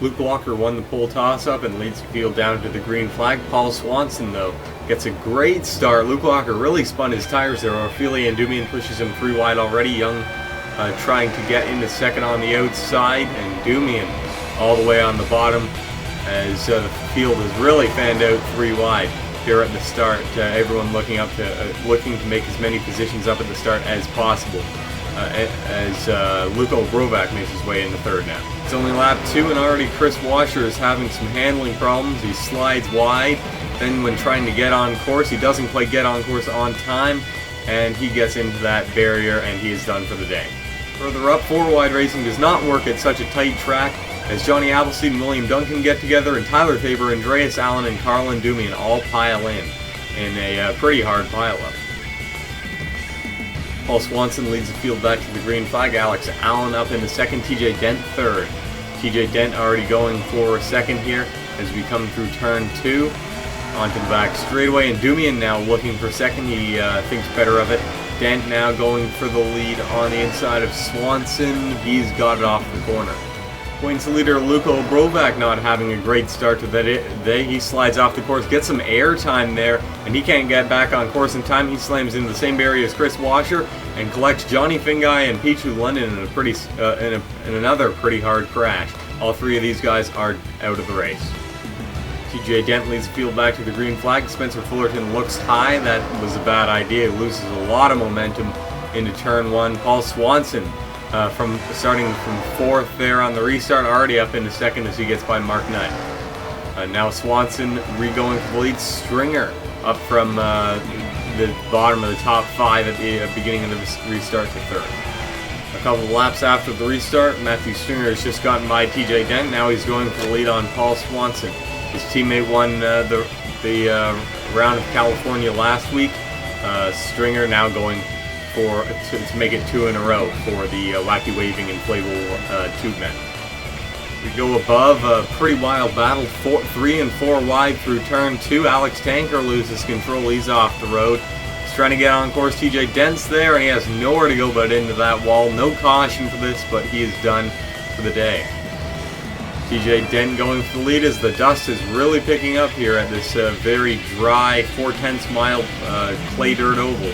Luke Walker won the pole toss-up and leads the field down to the green flag. Paul Swanson, though, gets a great start. Luke Walker really spun his tires there. Ophelia and Dumian pushes him 3 wide already. Young trying to get into second on the outside, and Dumian all the way on the bottom as the field is really fanned out 3 wide here at the start. Everyone looking to make as many positions up at the start as possible. As Luko Brovac makes his way into third now. It's only lap 2 and already Chris Washer is having some handling problems. He slides wide, then when trying to get on course, he doesn't quite get on course on time, and he gets into that barrier and he is done for the day. Further up, 4 wide racing does not work at such a tight track as Johnny Appleseed and William Duncan get together, and Tyler Faber, Andreas Allen, and Carlin Dumian all pile in a pretty hard pile-up. Paul Swanson leads the field back to the green flag. Alex Allen up into second. TJ Dent third. TJ Dent already going for second here as we come through turn 2 onto the back straightaway. And Dumian now looking for second. He thinks better of it. Dent now going for the lead on the inside of Swanson. He's got it off the corner. Points leader Luko Brovac not having a great start to the day. He slides off the course, gets some air time there, and he can't get back on course in time. He slams into the same barrier as Chris Washer and collects Johnny Fingai and Pichu London in another pretty hard crash. All 3 of these guys are out of the race. TJ Dent leads the field back to the green flag. Spencer Fullerton looks high. That was a bad idea. He loses a lot of momentum into turn 1. Paul Swanson starting from 4th there on the restart, already up into second as he gets by Mark Nutt. Now Swanson re-going for the lead. Stringer up from the bottom of the top 5 at the beginning of the restart to third. A couple of laps after the restart, Matthew Stringer has just gotten by TJ Dent. Now he's going for the lead on Paul Swanson. His teammate won the round of California last week. Stringer now going to make it 2 in a row for the wacky waving inflatable tube men. We go above a pretty wild battle, 3 and 4 wide through turn 2. Alex Tanker loses control. He's off the road. He's trying to get on course. TJ Dent's there, and he has nowhere to go but into that wall. No caution for this, but he is done for the day. TJ Dent going for the lead as the dust is really picking up here at this very dry 4/10 mile clay dirt oval.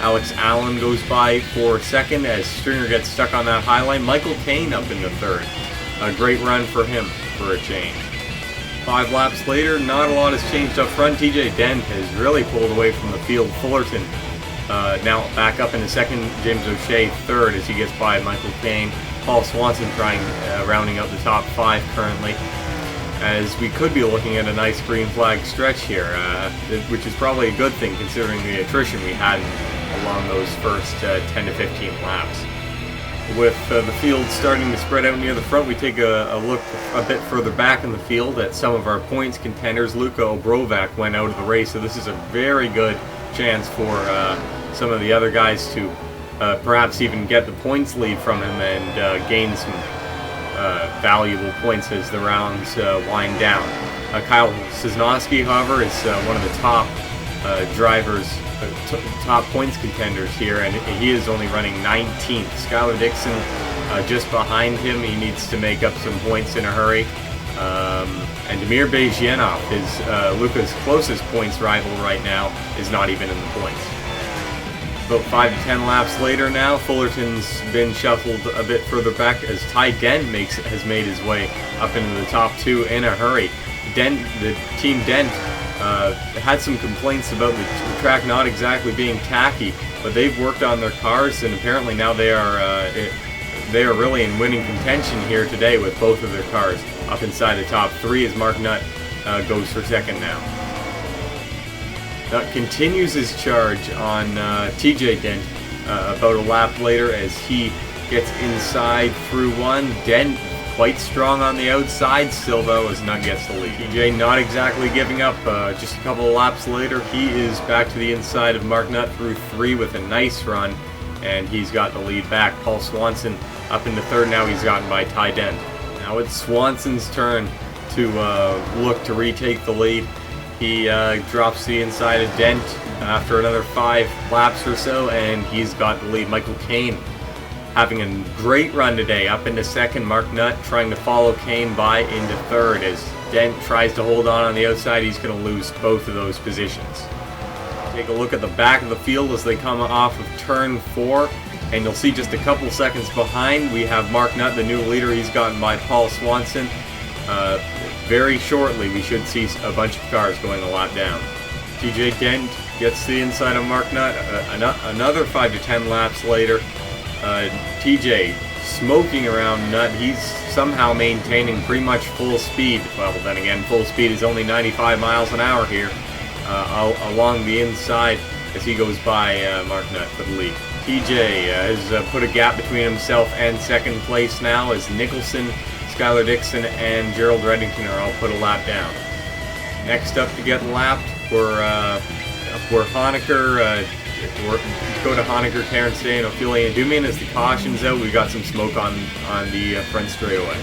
Alex Allen goes by for second as Stringer gets stuck on that high line. Michael Kane up in the third. A great run for him for a change. 5 laps later, not a lot has changed up front. TJ Dent has really pulled away from the field. Fullerton now back up into second. James O'Shea third as he gets by Michael Kane. Paul Swanson rounding out the top 5 currently, as we could be looking at a nice green flag stretch here, which is probably a good thing considering the attrition we had along those first 10 to 15 laps. With the field starting to spread out near the front, we take a look a bit further back in the field at some of our points contenders. Luko Brovac went out of the race, so this is a very good chance for some of the other guys to perhaps even get the points lead from him and gain some valuable points as the rounds wind down. Kyle Cisnowski, however, is one of the top drivers, top points contenders here, and he is only running 19th. Skylar Dixon just behind him. He needs to make up some points in a hurry. And Damir Bezhienov, Luka's closest points rival right now, is not even in the points. About 5 to 10 laps later now, Fullerton's been shuffled a bit further back as Ty Dent has made his way up into the top 2 in a hurry. The Team Dent had some complaints about the track not exactly being tacky, but they've worked on their cars, and apparently now they are really in winning contention here today with both of their cars up inside the top 3 as Mark Nutt goes for second now. Nutt continues his charge on TJ Dent about a lap later as he gets inside through 1. Dent quite strong on the outside still though as Nutt gets the lead. TJ not exactly giving up. Just a couple of laps later he is back to the inside of Mark Nutt through 3 with a nice run, and he's got the lead back. Paul Swanson up into third now. He's gotten by Ty Dent. Now it's Swanson's turn to look to retake the lead. He drops the inside of Dent after another 5 laps or so, and he's got the lead. Michael Kane having a great run today. Up into second, Mark Nutt trying to follow Kane by into third. As Dent tries to hold on the outside, he's going to lose both of those positions. Take a look at the back of the field as they come off of turn 4, and you'll see just a couple seconds behind we have Mark Nutt, the new leader. He's gotten by Paul Swanson. Very shortly we should see a bunch of cars going a lap down. TJ Dent gets to the inside of Mark Nutt. Another 5 to 10 laps later, TJ smoking around Nutt. He's somehow maintaining pretty much full speed. Well, then again, full speed is only 95 miles an hour here along the inside as he goes by Mark Nutt for the lead. TJ has put a gap between himself and second place now as Nicholson, Skylar Dixon, and Gerald Reddington are all put a lap down. Next up to get lapped were Honecker, Dakota Honecker, Terrence Day, and Ophelia Dumian. As the caution's out, we got some smoke on the front straightaway.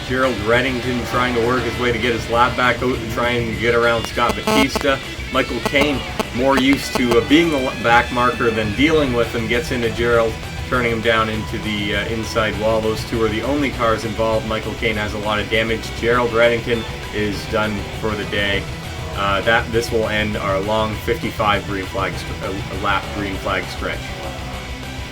Gerald Reddington trying to work his way to get his lap back out and trying to get around Scott Batista. Michael Kane, more used to being the back marker than dealing with him, gets into Gerald, turning him down into the inside wall. Those two are the only cars involved. Michael Kane has a lot of damage. Gerald Reddington is done for the day. This will end our long 55 green flag lap green flag stretch.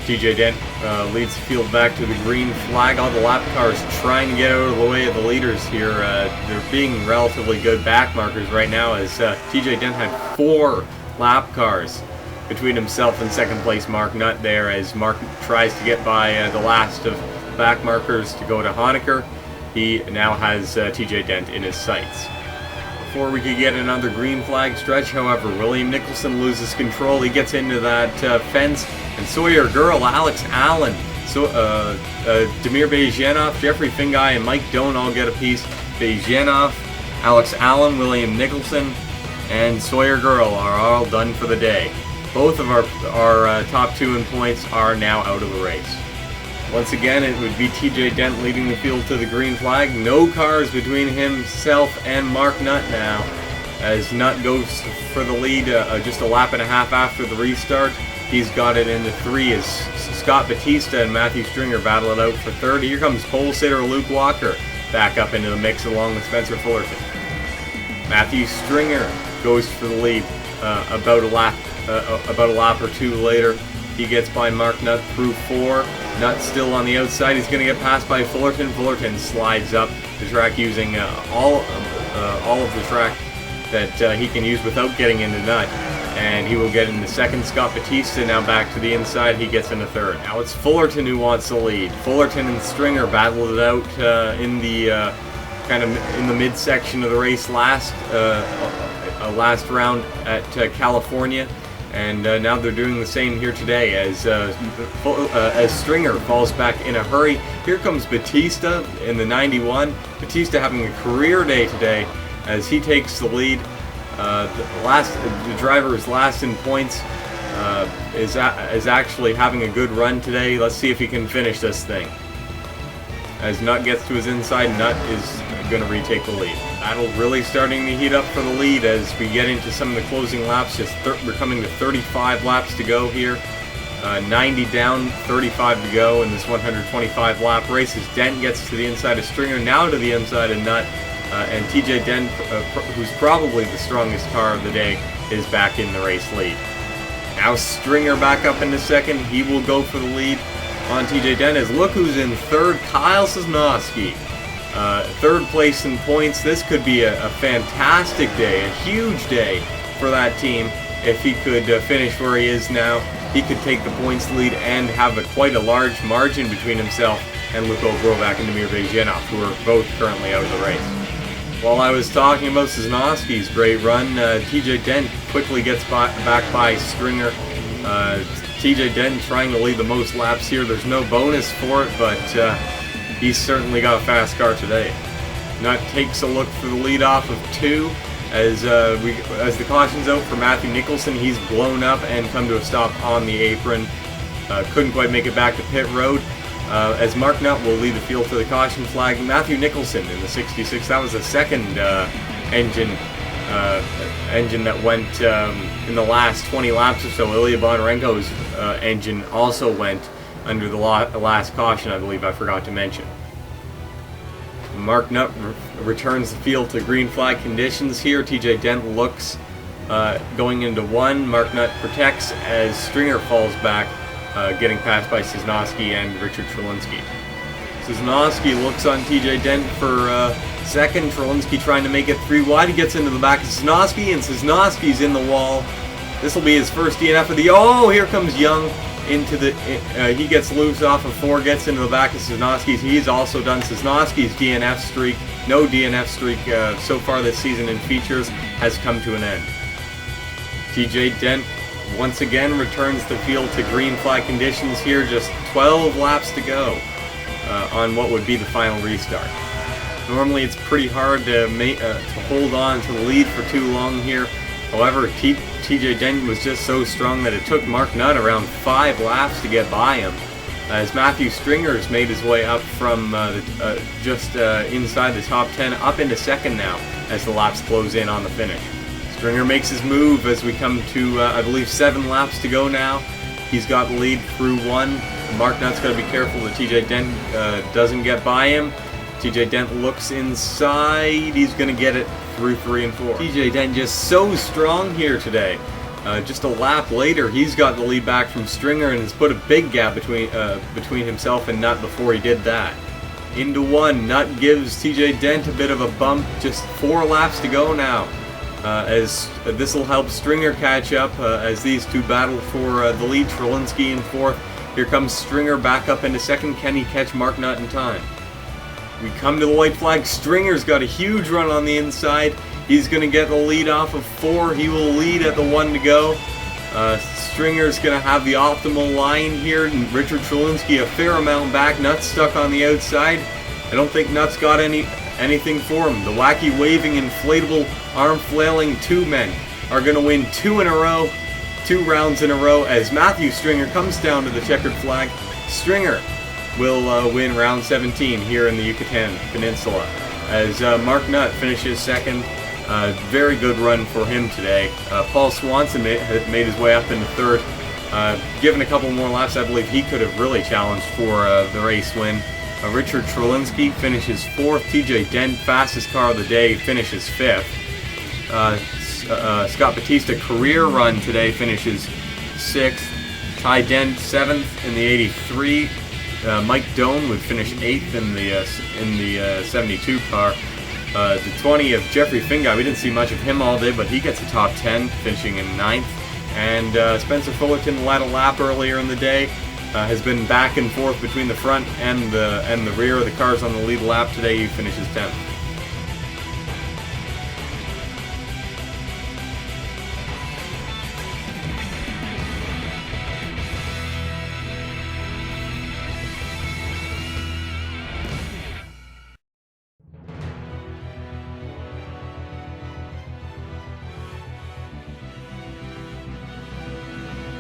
TJ Dent leads the field back to the green flag. All the lap cars trying to get out of the way of the leaders here. They're being relatively good back markers right now as TJ Dent had 4 lap cars between himself and second place Mark Nutt there as Mark tries to get by the last of back markers to go to Honecker. He now has TJ Dent in his sights. Before we could get another green flag stretch, however, William Nicholson loses control. He gets into that fence, and Sawyer Girl, Alex Allen, Damir Bejanoff, Jeffrey Fingai, and Mike Doan all get a piece. Bejanoff, Alex Allen, William Nicholson, and Sawyer Girl are all done for the day. Both of our top 2 in points are now out of the race. Once again, it would be TJ Dent leading the field to the green flag. No cars between himself and Mark Nutt now, as Nutt goes for the lead just a lap and a half after the restart. He's got it into 3 as Scott Batista and Matthew Stringer battle it out for third. Here comes pole sitter Luke Walker back up into the mix along with Spencer Fullerton. Matthew Stringer goes for the lead about a lap or 2 later. He gets by Mark Nutt through 4. Nutt still on the outside. He's going to get passed by Fullerton. Fullerton slides up the track using all of the track that he can use without getting into Nutt. And he will get into second. Scott Batista now back to the inside. He gets into third. Now it's Fullerton who wants the lead. Fullerton and Stringer battled it out in the kind of in the midsection of the race last round at California. And now they're doing the same here today as Stringer falls back in a hurry. Here comes Batista in the 91. Batista having a career day today as he takes the lead. The driver who's last in points is actually having a good run today. Let's see if he can finish this thing. As Nutt gets to his inside, Nutt is going to retake the lead. Battle really starting to heat up for the lead as we get into some of the closing laps. We're coming to 35 laps to go here. 90 down, 35 to go in this 125 lap race as Dent gets to the inside of Stringer, now to the inside of Nutt. And TJ Dent, who's probably the strongest car of the day, is back in the race lead. Now Stringer back up into second. He will go for the lead on TJ Dent as look who's in third, Kyle Sosnowski. Third place in points. This could be a fantastic day, a huge day for that team. If he could finish where he is now, he could take the points lead and have quite a large margin between himself and Luko Grovac and Damir Bejanoff, who are both currently out of the race. While I was talking about Sosnowski's great run, TJ Dent quickly gets back by Stringer. TJ Dent trying to lead the most laps here. There's no bonus for it, but he's certainly got a fast car today. Nutt takes a look for the lead off of 2 as the caution's out for Matthew Nicholson. He's blown up and come to a stop on the apron. Couldn't quite make it back to pit road. As Mark Nutt will lead the field to the caution flag. Matthew Nicholson in the 66. That was the second engine that went in the last 20 laps or so. Ilya Bonarenko's engine also went under the last caution, I believe I forgot to mention. Mark Nutt returns the field to green flag conditions here. TJ Dent looks going into 1. Mark Nutt protects as Stringer falls back, getting passed by Cisnowski and Richard Trelinsky. Cisnowski looks on TJ Dent for second. Trelinsky trying to make it 3 wide. He gets into the back of Cisnowski, and Cisnowski's in the wall. This will be his first DNF of the... Oh, here comes Young into the... he gets loose off of 4, gets into the back of Cisnowski's. He's also done Cisnowski's DNF streak. No DNF streak so far this season in features has come to an end. TJ Dent once again returns the field to green flag conditions here. Just 12 laps to go on what would be the final restart. Normally it's pretty hard to hold on to the lead for too long here. However, TJ Dent was just so strong that it took Mark Nutt around 5 laps to get by him, as Matthew Stringer's made his way up from just inside the top 10 up into second now as the laps close in on the finish. Stringer makes his move as we come to, I believe, 7 laps to go now. He's got the lead through 1. Mark Nutt's got to be careful that TJ Dent doesn't get by him. TJ Dent looks inside. He's going to get it through 3 and 4. TJ Dent just so strong here today. Just a lap later, he's got the lead back from Stringer and has put a big gap between himself and Nutt before he did that. Into 1, Nutt gives TJ Dent a bit of a bump. Just 4 laps to go now. As this will help Stringer catch up as these two battle for the lead. Trelinsky in 4th. Here comes Stringer back up into 2nd. Can he catch Mark Nutt in time? We come to the white flag. Stringer's got a huge run on the inside. He's going to get the lead off of 4. He will lead at the 1 to go. Stringer's going to have the optimal line here. And Richard Trelinsky a fair amount back. Nutt's stuck on the outside. I don't think Nutt's got anything for him. The wacky waving, inflatable, arm flailing 2 men are going to win 2 in a row, 2 rounds in a row as Matthew Stringer comes down to the checkered flag. Stringer will win round 17 here in the Yucatan Peninsula as Mark Nutt finishes 2nd. Very good run for him today. Paul Swanson made his way up into 3rd. Given a couple more laps, I believe he could have really challenged for the race win. Richard Trelinsky finishes 4th. TJ Dent, fastest car of the day, finishes 5th. Scott Batista, career run today, finishes 6th. Ty Dent, 7th in the 83. Mike Doan would finish 8th in the 72 car. The 20 of Jeffrey Finguy, we didn't see much of him all day, but he gets a top 10, finishing in 9th. And Spencer Fullerton led a lap earlier in the day. Has been back and forth between the front and the rear of the cars on the lead lap today. He finishes 10th.